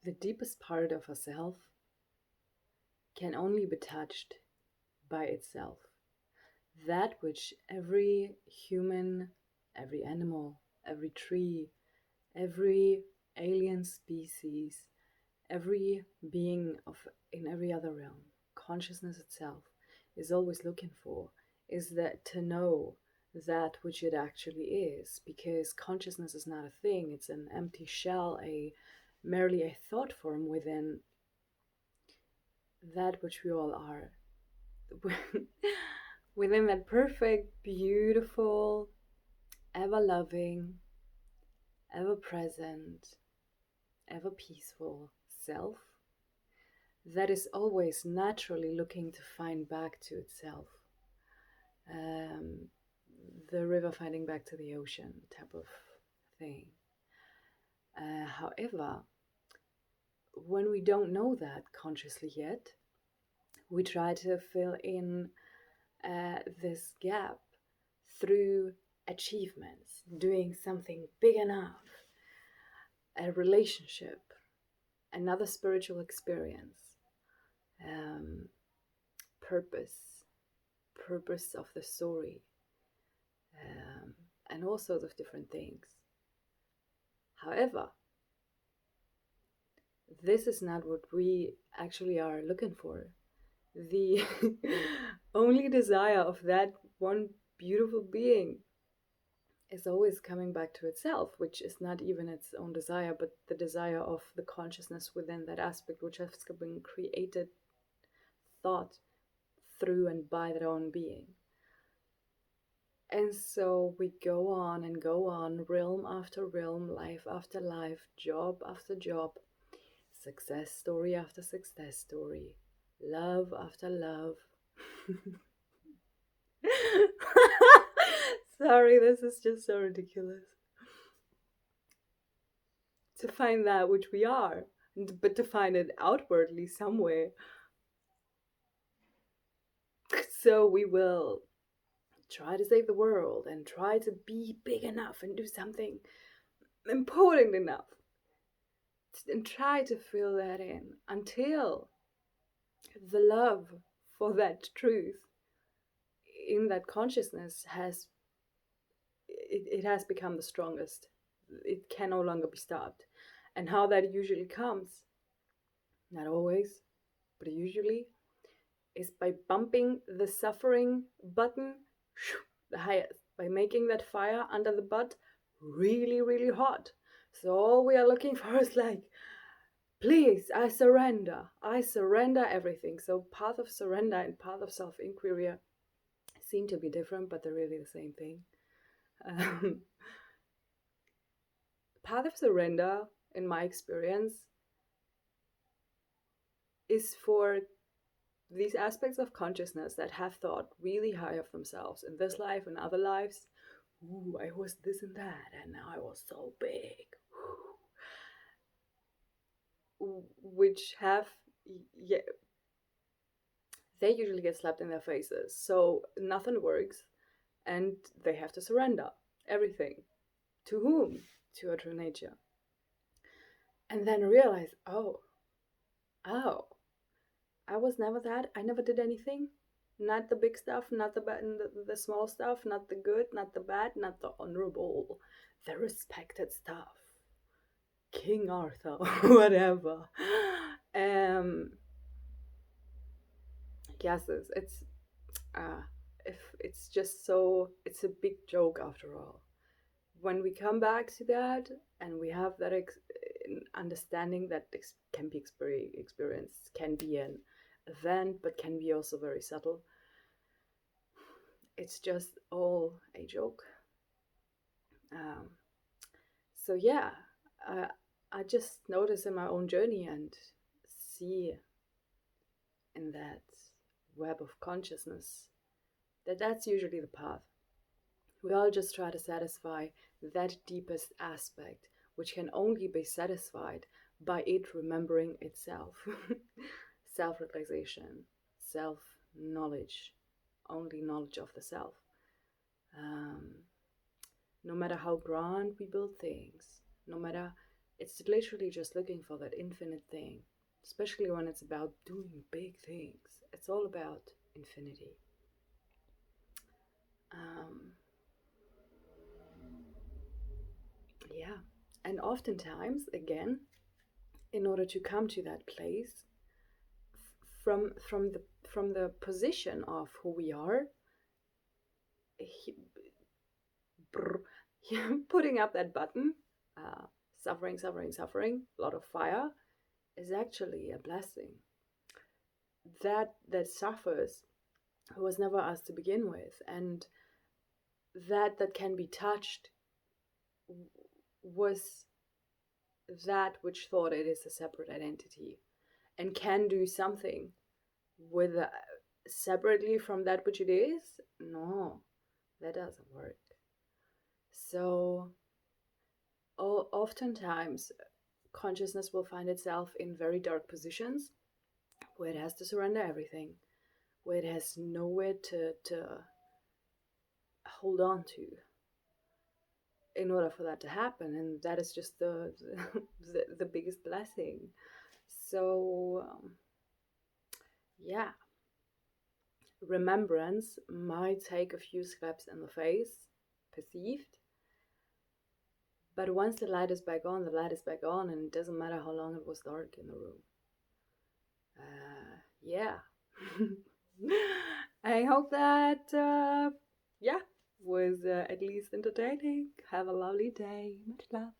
The deepest part of a self can only be touched by itself. That which every human, every animal, every tree, every alien species, every being of in every other realm, consciousness itself, is always looking for, is that to know that which it actually is, because consciousness is not a thing, it's an empty shell, a merely a thought form within that which we all are. Within that perfect, beautiful, ever loving, ever present, ever peaceful self that is always naturally looking to find back to itself. Um, the river finding back to the ocean type of thing. However, when we don't know that consciously yet, we try to fill in this gap through achievements, doing something big enough, a relationship, another spiritual experience, um, purpose of the story, and all sorts of different things. However, this is not what we actually are looking for. The only desire of that one beautiful being is always coming back to itself, which is not even its own desire, but the desire of the consciousness within that aspect, which has been created, thought through and by their own being. And so we go on and go on, realm after realm, life after life, job after job, success story after success story, love after love. Sorry, this is just so ridiculous. To find that which we are, but to find it outwardly somewhere. So we will try to save the world and try to be big enough and do something important enough and try to fill that in until the love for that truth in that consciousness has become the strongest. It can no longer be stopped. And how that usually comes, not always, but usually, is by bumping the suffering button the highest, by making that fire under the butt really, really hot. So all we are looking for is like, please, I surrender everything. So path of surrender and path of self-inquiry seem to be different, but they're really the same thing. Path of surrender, in my experience, is for these aspects of consciousness that have thought really high of themselves in this life and other lives. Ooh, I was this and that, and now I was so big. Which have, yeah, they usually get slapped in their faces. So nothing works, and they have to surrender everything. To whom? To a true nature. And then realize, oh, I was never that. I never did anything. Not the big stuff, not the small stuff, not the good, not the bad, not the honorable, the respected stuff. King Arthur, whatever. Yes, if it's just so, it's a big joke after all. When we come back to that and we have that understanding that can be experienced, can be an event, but can be also very subtle. It's just all a joke. So yeah, I just notice in my own journey and see in that web of consciousness that that's usually the path. We all just try to satisfy that deepest aspect, which can only be satisfied by it remembering itself. Self-realization, self-knowledge, only knowledge of the self. No matter how grand we build things, no matter It's literally just looking for that infinite thing, especially when it's about doing big things. It's all about infinity. Um, yeah. And oftentimes, again, in order to come to that place, from the position of who we are, he, putting up that button, uh, suffering, suffering, suffering, a lot of fire, is actually a blessing. That suffers was never us to begin with, and that can be touched was that which thought it is a separate identity and can do something with separately from that which it is. No, that doesn't work. So oftentimes consciousness will find itself in very dark positions where it has to surrender everything, where it has nowhere to hold on to in order for that to happen. And that is just the biggest blessing. So yeah, remembrance might take a few slaps in the face, perceived, but once the light is back on, the light is back on, and it doesn't matter how long it was dark in the room. Yeah. I hope that yeah, was at least entertaining. Have a lovely day. Much love.